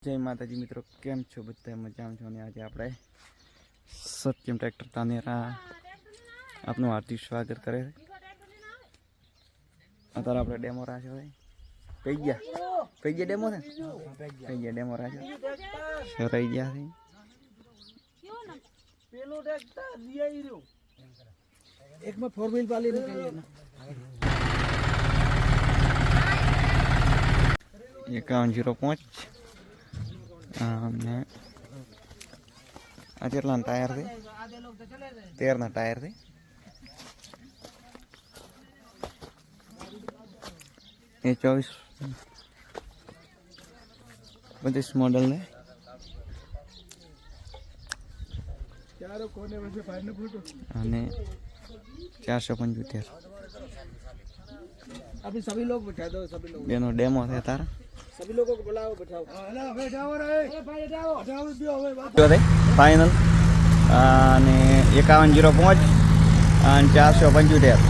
जय माताजी मित्रों, केम छो बधाय मजामां छो। ने आज आपणे सत्यम ट्रेक्टर तानेरा आपनु हार्दिक स्वागत करे। अतार आपणे डेमो राख्यो है। कई गया डेमो है। कई गया डेमो राख्यो सराई गया है। पेलो ट्रेक्टर लिया ही रहो। एक में 4 व्हील वाली निकल लेना। 5105 અને આ કેટલા ટાયર છે? 13 ના ટાયર છે. એ 24 મોડલ ને અને 475. अभी सभी लोग बैठा दो, सभी लोग बेनो डेमो है तारा. सभी लोगों को बुलाओ, बैठाओ. बैठाओ रे भाई, बैठाओ. बैठाओ दियो હવે વાત. फाइनल અને 5105 અને 475.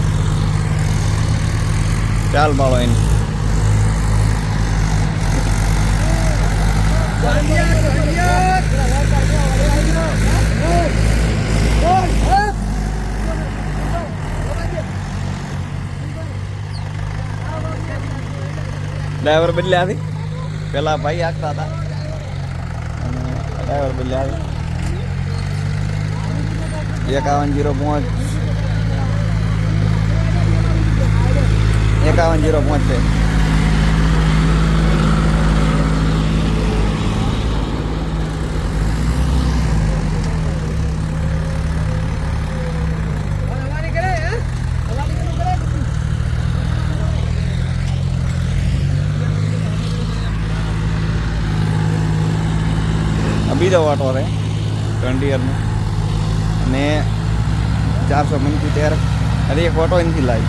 ચાલ બાળો એની ड्राइवर बदल्या थी. पेला भाई आखता था ड्राइवर बदल्या थी. 5105 5105 છે. बीजो वाटो है जोन्डीयर में ने 475. अरे एक फोटो इनकी लाई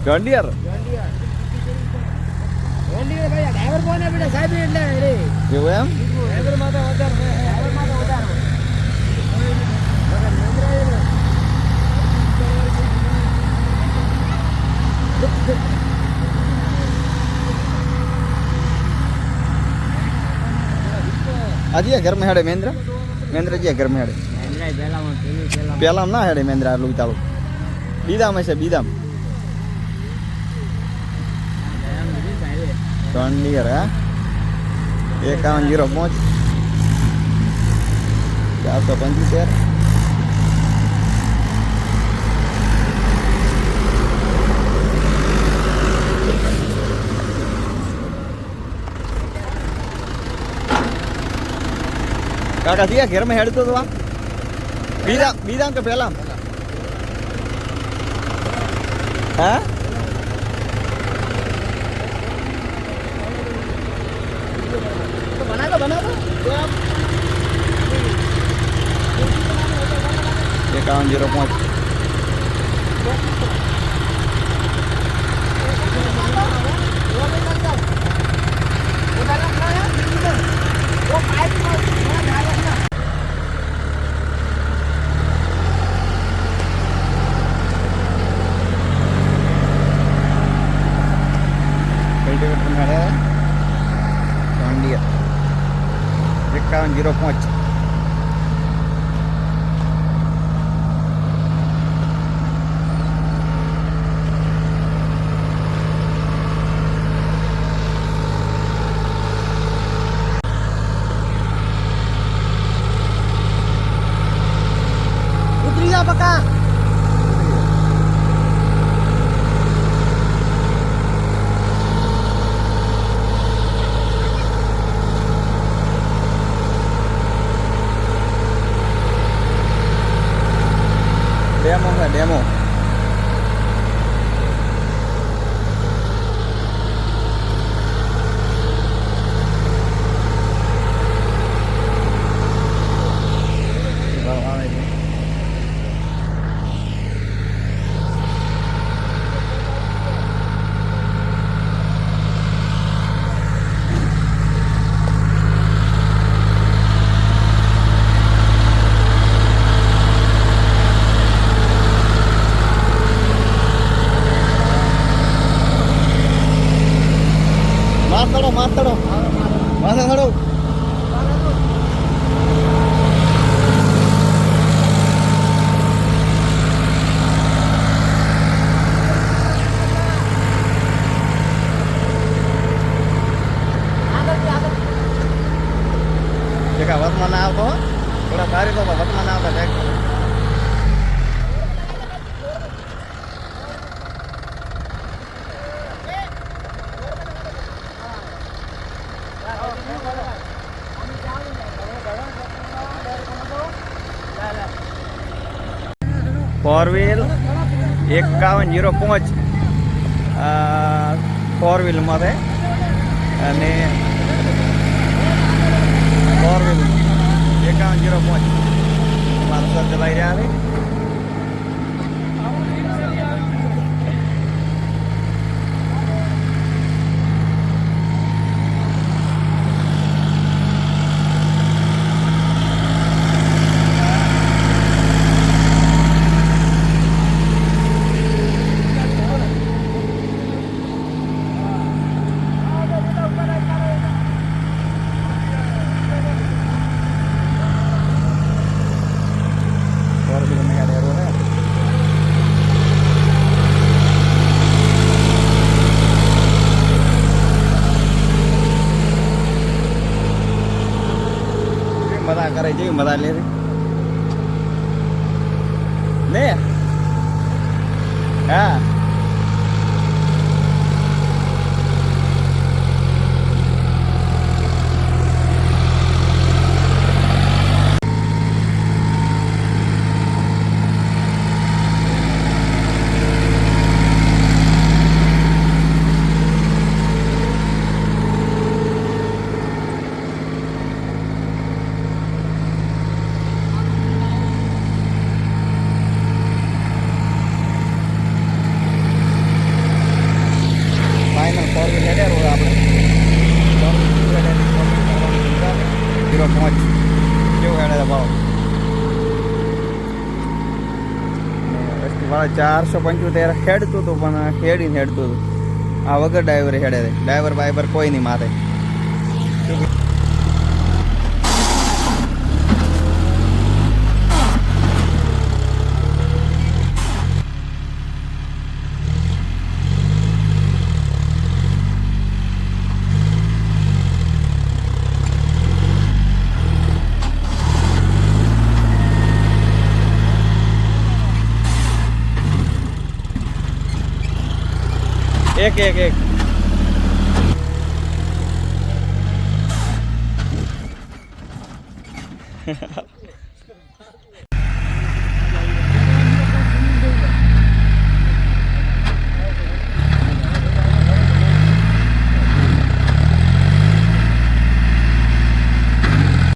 जोन्डीयर ભાઈ ડ્રાઈવર કોને બેટા સાહેબ એટલે રે એવું એમ ડ્રાઈવર માં તો વધારે ડ્રાઈવર માં તો વધારે आज ये घर में हेडे महेंद्र जी घर में हेडे पेला ना हेडे महेंद्र आटलू चालू बीदाम है बीदाम जोन्डीयर है 5105 475. काका थी घर में हेड तो बीदाम के पहला हाँ बना दो 5105 cultivator में है जोन्डीयर 5105. उतरी जा पक्का. ಮಾತಾಡೋ ಮಾತಾಡೋ देखा वर्तमान आवतो थोड़ा सारी तो वर्तमान आवता tractor four wheel 5105 four wheel मध्ये અને फोर व्हील 5105 माणसं चलाई રહ્યા છે मजा करे जेवी मजा ले रे ने हाँ वाला 475 हेडतो तो पण हेडीने हेडतो आ वगर ड्राइवर हेडे ड्राइवर बाइबर कोई नहीं मारे एक एक एक